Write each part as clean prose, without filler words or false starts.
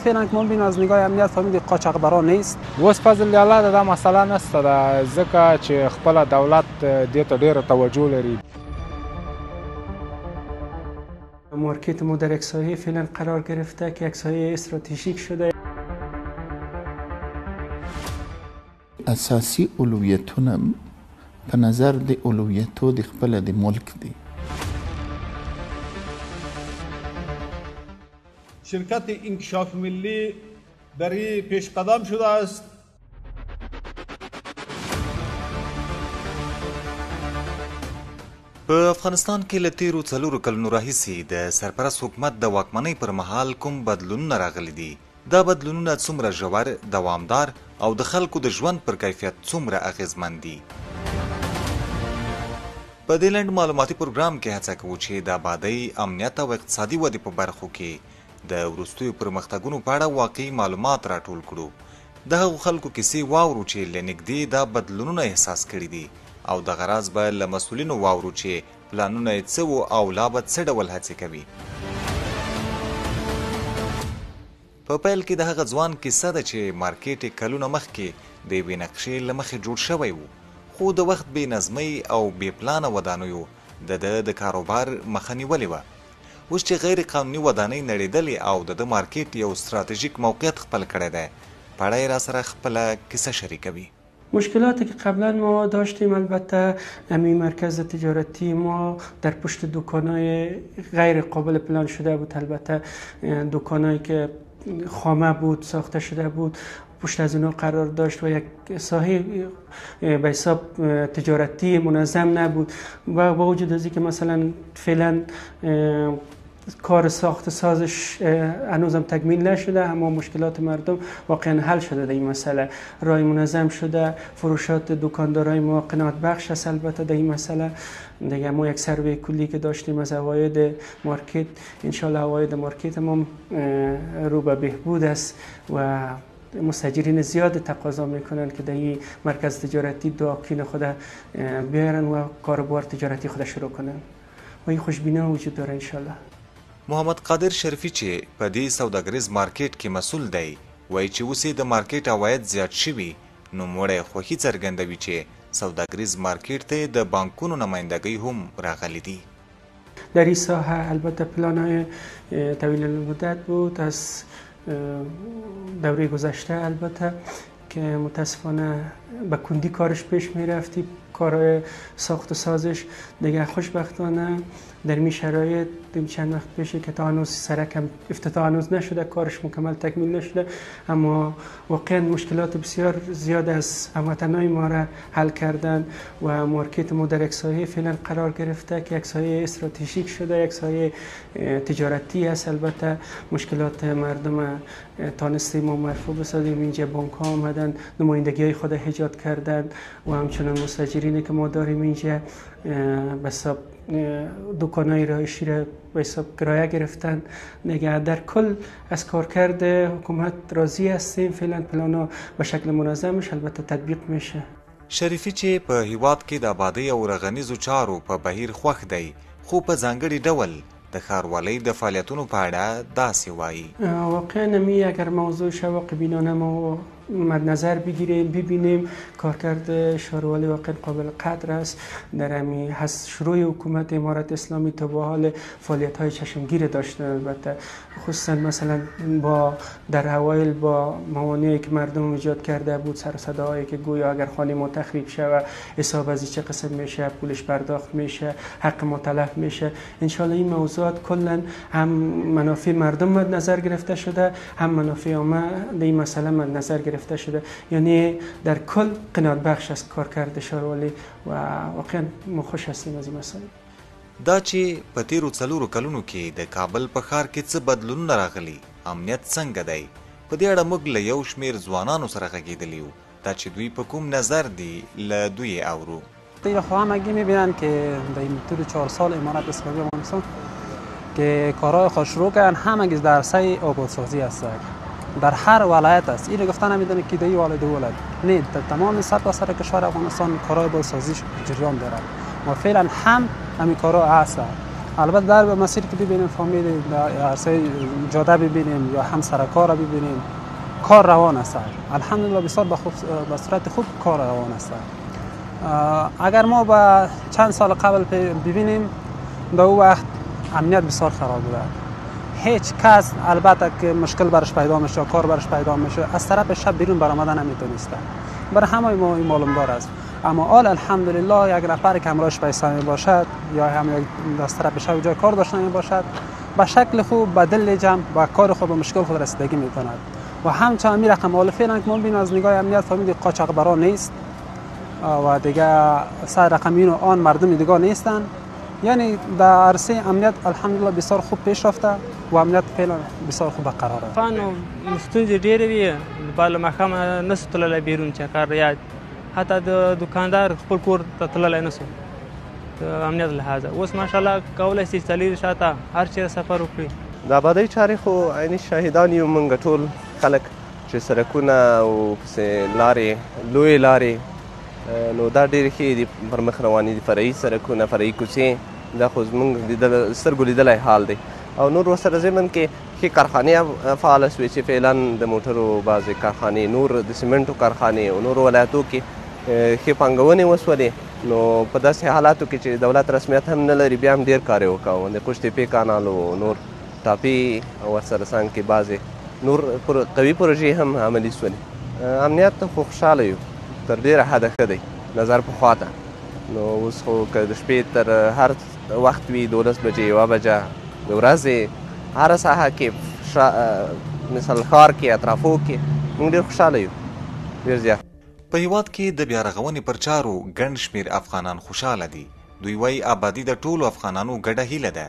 فعلا که ما ببینیم از نگاه امنیت فهمیدیم قاچاقبرا نیست. اوس فضل الله دا مسله نشته ده ځکه چې خپله دولت دې ته ډېره توجه لري. مارکت ما در یک سایه فعلا قرار گرفته که یک سایه استراتژیک شده. اساسی اولویتونه په نظر د اولویتو د خپل د ملک دی. شرکت انکشاف ملی برای پیش قدم شده است. په افغانستان کې له تیرو څلورو کلونو راهیسې د سرپرست حکومت د واکمنۍ پر مهال کوم بدلونونه راغلي دي؟ دا بدلونونه څومره ژور، دوامدار او د خلکو د ژوند پر کیفیت څومره اغیزمن دي؟ په دې لنډ معلوماتي پروګرام کې هڅه کوو چې د آبادۍ، امنیت او اقتصادي ودې په برخو کې د وروستیو پرمختګونو په اړه واقعي معلومات راټول کړو. د هغو خلکو کیسې واورو چې له نږدې دا بدلونونه احساس کړي دي او دغه راز به له مسؤلینو واورو چې پلانونه یې څه وو او لا به څه ډول هڅې کوي. په پیل کې د هغه ځوان کیسه ده چې مارکیټ یې کلونه مخکې د یوې نقشې له مخې جوړ شوی و، خو د وخت بې نظمۍ او بې پلانه ودانیو د کاروبار مخه نیولې وه. اوس چې غیر قانوني ودانۍ نړېدلې او د مارکیټ یو ستراتژیک موقعیت خپل کړی دی، په اړه یې راسره خپله کیسه شریکوي. مشکلاتی که قبلا ما داشتیم، البته همین مرکز تجارتی ما در پشت دکانای غیر قابل پلان شده بود. البته دکانایی که خامه بود، ساخته شده بود، پشت از اونا قرار داشت و یک ساحه به حساب تجارتی منظم نبود. و با وجود از اینکه مثلا فعلا کار ساخت سازش هنوزم تکمیل نشده، اما مشکلات مردم واقعا حل شده در این مسئله. رای منظم شده، فروشات دکاندارای ما قناعت بخش است. البته در این مسئله دیگه ما یک سروی کلی که داشتیم از عواید مارکت، انشالله عواید مارکت ما رو به بهبود است و مستاجرین زیاد تقاضا میکنن که در این مرکز تجارتی داکین خود بیارن و کاروبار تجارتی خود شروع کنن و این خوشبینی وجود داره انشالله. محمد قادر شرفی چې په دې سوداګریز مارکیټ کې مسؤل دی، وایي چې اوس د مارکیټ عواید زیات شوي، نو موړی خوښي څرګندوي چې سوداګریز مارکیټ ته د بانکونو نمایندګۍ هم راغلي دي. در این ساحه البته پلان‌های طویل المدت بود از دوره گذشته، البته که متاسفانه به کندی کارش پیش میرفتی، کارهای ساخت و سازش. دیگه خوشبختانه در این شرایط چند وقت پیشه که تا هنوز سرکم افتتاح هنوز نشده، کارش مکمل تکمیل نشده، اما واقعا مشکلات بسیار زیاد از هموطنای ما را حل کردن و مارکت ما در یک سایه فعلا قرار گرفته که یک سایه استراتژیک شده، یک سایه تجارتی است. البته مشکلات مردم تانستیم ما مرفوع بسازیم. اینجا بانک ها آمدن، نمایندگی های خود ایجاد کردن و همچنان مستاجرینی که ما داریم اینجا به حساب دکانای رهایشی را به حساب کرایه گرفتن. نگه در کل از کارکرد حکومت راضی هستیم. فعلا پلانا به شکل منظمش البته تطبیق میشه. شریفی چې په هیواد کې د آبادۍ او رغنیزو چارو په بهیر خوښ دی، خو په ځانګړي ډول د ښاروالۍ د فعالیتونو په اړه داسې وایي. واقعا نمی اگر موضوع شواق بینانه ما مد نظر بگیریم ببینیم، کارکرد شهرولی واقعا قابل قدر است. در همین شروع حکومت امارت اسلامی تا به حال فعالیت های چشمگیر داشتن. البته خصوصا مثلا با در اوایل با موانعی که مردم ایجاد کرده بود، سر و صداهایی که گویا اگر خانه ما تخریب شود حساب از چه قسم میشه، پولش پرداخت میشه، حق ما تلف میشه. انشالله این موضوعات کلا هم منافع مردم مد نظر گرفته شده، هم منافع عامه در این مسئله مد نظر گرفته شده. یعنی در کل قناعت بخش است کارکرد شهرولی و واقعا ما خوش هستیم از این مسئله. دا چې په تیرو څلورو کلونو کې د کابل په ښار کې څه بدلونونه راغلي، امنیت څنګه دی، په دې اړه موږ له یو شمېر ځوانانو سره غږېدلي یو. دا چې دوی په کوم نظر دی له دوی اورو. دیگه همگی میبینن که در این طول 4 سال امارت اسلامی افغانستان که کارهای خود شروع کردن، همگی در عرصه آبادسازی است. در هر ولایت است. اینو گفتن نمیدونه که در این ولایت ولایت نه، در تمام سرتاسر کشور افغانستان کارهای آبادسازی جریان دارد و فعلا هم همین کارها هست. البته در مسیر که ببینیم فامیل عرصه جاده ببینیم یا همسرکار را ببینیم کار روان است. الحمدلله بسیار به صورت خوب کار روان است. اگر ما با چند سال قبل ببینیم در اون وقت امنیت بسیار خراب بوده. هیچ کس البته که مشکل برش پیدا میشه کار برش پیدا میشه از طرف شب بیرون برآمدن نمیتونسته. برای همه ما این معلوم دار است. اما حال الحمدلله یک نفر که همراهش پیسه می باشد یا هم از طرف شب جای کار داشته می باشد به شکل خوب به دل جمع با کار خود و مشکل خود رسیدگی می کند و همچنان می رقم حال فعلا که ما ببینیم از نگاه امنیت فهمید قاچاقبران نیست و دیگه سر رقم اینو آن مردم دیگه نیستن. یعنی در عرصه امنیت الحمدلله بسیار خوب پیش رفته و امنیت فعلا بسیار خوب برقرار است. فانو ستونزې ډېرې وي بالا ماښام نسو تللی بیرون چکر یا حتی د دکاندار خپل کور ته تللی نسو د امنیت لحاظه. اوس ماشاءالله کولی شي څلور شاته هر چېرې سفر وکړي. د آبادۍ چارې خو عیني شاهدان یو موږ ټول خلک چې سړکونه او پسې لارې لویې لارې نو دا ډېرې ښې دي پر مخ روانې دي. فرعي سړکونه فرعي کوڅې دا خو زموږ سترګو لیدلی حال دی او نور ورسره ضمن کې ښې کارخانې فعاله شوې چې فعلا د موټرو بعضې کارخانې نور د سیمنټو کارخانې او نورو ولایتو کې ښې پانګونې وسولې. نو په داسې حالاتو کې چې دولت رسمیت هم نه لري بیا هم ډېر کار یې وکړو. د قوشتېپې کانال او نور ټاپې او ورسره څنګ کې بعضې نور قوي پروژې هم عملي شولې. امنیت ته خو خوشحاله یو تر ډېره حده ښه دی نظر پخوا ته. نو اوس خو که د شپې تر هر وخت وي 12 بجې 1 بجه د ورځې هره ساحه کې مثال ښار کې اطرافو کې موږ ډېر خوشحاله یو ډېر زیات. په هیواد کې د بیارغونې پر چارو ګڼ شمېر افغانان خوشحاله دي. دوی وایي آبادي د ټولو افغانانو ګډه هیله ده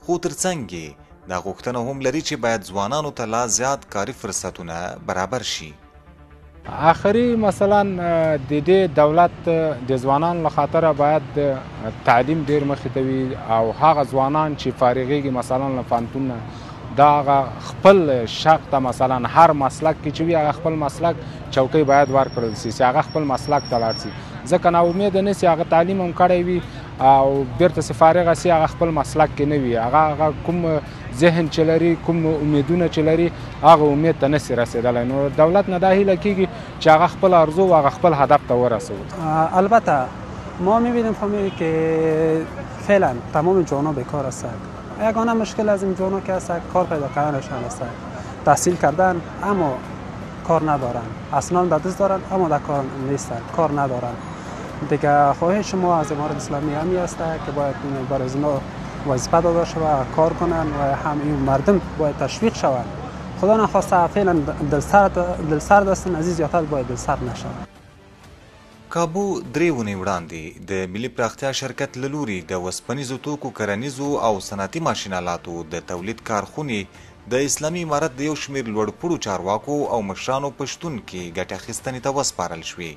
خو ترڅنګ یې دا غوښتنه هم لري چې باید ځوانانو ته لا زیات کاري فرصتونه برابر شي. آخري مثلا د دې دولت د ځوانانو له خاطره باید تعلیم ډېر مخې ته وي او هغه ځوانان چې فارغېږي مثلا له پوهنتون نه دا هغه خپل شوق ته مثلا هر مسلک کې چې وي هغه خپل مسلک چوکۍ باید ورکړل شي چې هغه خپل مسلک ته لاړ شي. ځکه ناامیده نه شي هغه تعلیم هم کړی وي او بیرته چې فارغه شي هغه خپل مسلک کې نه وي هغه کوم ذهن چې لري کوم امیدونه چې لري هغه امید ته نشي رسېدلی. نو دولت نه دا هیله کېږي چې هغه خپل ارزو و هغه خپل هدف ته ورسوي. البته ما میبینیم فهمیدیم که فعلا تمام جوانا بیکار هستند. یگانه مشکل از این جوانا که هست کار پیدا کردنشان است. تحصیل کردن اما کار ندارن. اسناد در دست دارن اما در کار نیستن کار ندارن. دیگه خواهش ما از امارت اسلامی همی است که باید برای اینا وظیفه داده شود کار کنن و هم این مردم باید تشویق شوند. خدا نخواسته فعلا دلسرد هستن از این زیادت باید دلسرد نشوند. کابو درې ونې وړاندې د ملي پراختیا شرکت له لوري د وسپنیزو توکو کرنیزو او صنعتي ماشینالاتو د تولید کارخونې د اسلامي امارت د یو شمېر لوړپوړو چارواکو او مشرانو په شتون کې ګټې اخیستنې ته وسپارل شوې.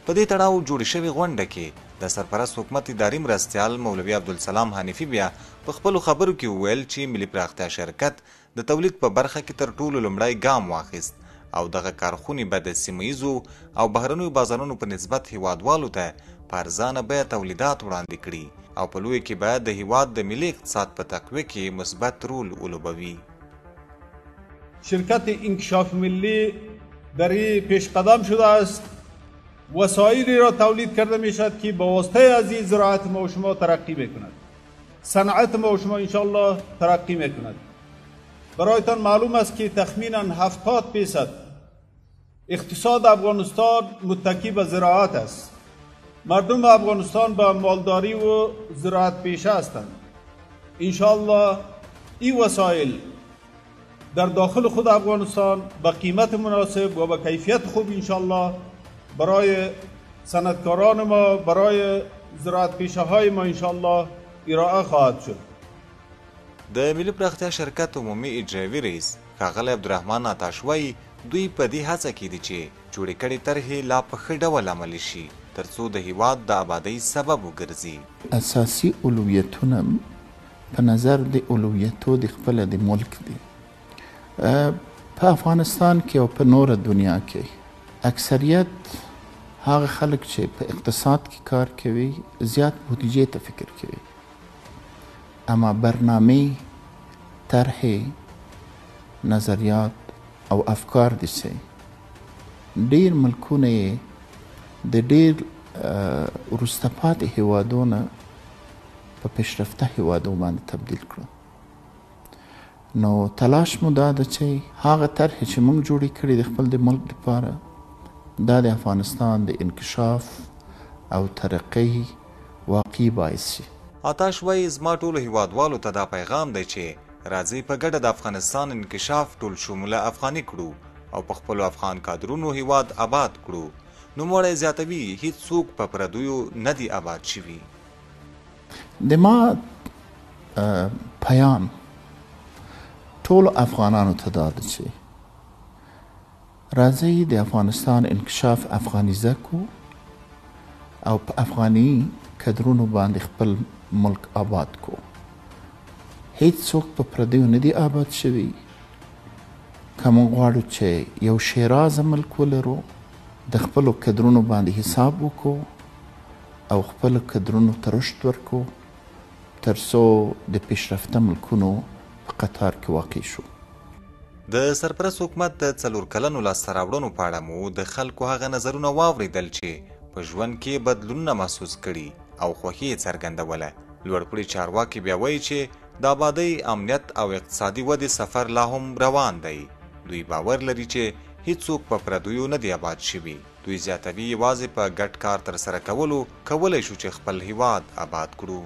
په دې تړاو جوړې شوې غونډه کې د سرپرست حکومت اداري مرستیال مولوي عبدالسلام حنیفي بیا په خپلو خبرو کې وویل چې ملي پراختیا شرکت د تولید په برخه کې تر ټولو لومړی ګام واخیست او دغه کارخونې به د سیمه ییزو او بهرنیو بازارونو په نسبت هیوادوالو ته په ارزانه بیه تولیدات وړاندې کړي او په لوی کې باید د هیواد د ملي اقتصاد په تقویه کې مثبت رول ولوبوي. شرکت انکشاف ملی در این پیش قدم شده است. وسایلی را تولید کرده می شود که با واسطه از این زراعت ما و شما ترقی میکند. صنعت ما و شما انشاءالله ترقی میکند. برایتان معلوم است که تخمینا 70% اقتصاد افغانستان متکی به زراعت است. مردم افغانستان به مالداری و زراعت پیشه هستند. انشاءالله این وسایل در داخل خود افغانستان با قیمت مناسب و با کیفیت خوب انشاءالله برای صنعتکاران ما برای زراعت پیشه های ما انشاءالله ارائه خواهد شد. د ملي پراختیا شرکت عمومي اجرایوي رئیس ښاغلی عبدالرحمن آتاش وایي دوی په دې هڅه کې دي چې جوړې کړې طرحې لا په ښه ډول عملي شي ترڅو د هیواد د آبادۍ سبب وګرځي. اساسي اولویتونه په نظر د اولویتو د خپله د ملک دي. په افغانستان کې او په نوره دنیا کې اکثریت هغه خلک چې په اقتصاد کې کار کوي زیات بودیجې ته فکر کوي. اما برنامه طرح نظریات او افکار دي سي ډیر ملکونه یې د ډیر وروسته پاتې هیوادونه په پیشرفته هیوادو باندې تبدیل کړو. نو تلاش مو دا ده چې هغه طرحې چې موږ جوړې کړي د خپل د ملک لپاره دا د افغانستان د انکشاف او ترقۍ واقعي باعث شي. آتش وایي زما ټولو هیوادوالو ته دا پیغام دی چې راځئ په ګډه د افغانستان انکشاف ټول شموله افغاني کړو او په خپلو افغان کادرونو هیواد آباد کړو. نوموړی زیاتوي هیڅ څوک په پردیو نه دي آباد شوي. د ما پیام ټولو افغانانو ته دا ده چې راځئ د افغانستان انکشاف افغانیزه کړو او په افغاني کادرونو باندې خپل ملک آباد کړو. هیڅ څوک په پردیو نه دي آباد شوي. که موږ غواړو چې یو شیرازه ملک ولرو د خپلو کدرونو باندې حساب وکړو او خپلو کدرونو ته رشد ورکړو تر څو د پیشرفته ملکونو په قطار کې واقع شو. د سرپرست حکومت د 4 کلنو لاسته راوړنو په اړه مو د خلکو هغه نظرونه واورېدل چې په ژوند کې بدلونونه محسوس کړي او خوښي یې څرګندوله. لوړپوړي چارواکي بیا وایي چې د آبادۍ، امنیت او اقتصادي ودې سفر لا هم روان دی. دوی باور لري چې هیڅوک په پردیو نه دی آباد شوي. دوی زیاتوي یوازې په ګډ کار ترسره کولو کولی شو چې خپل هیواد آباد کړو.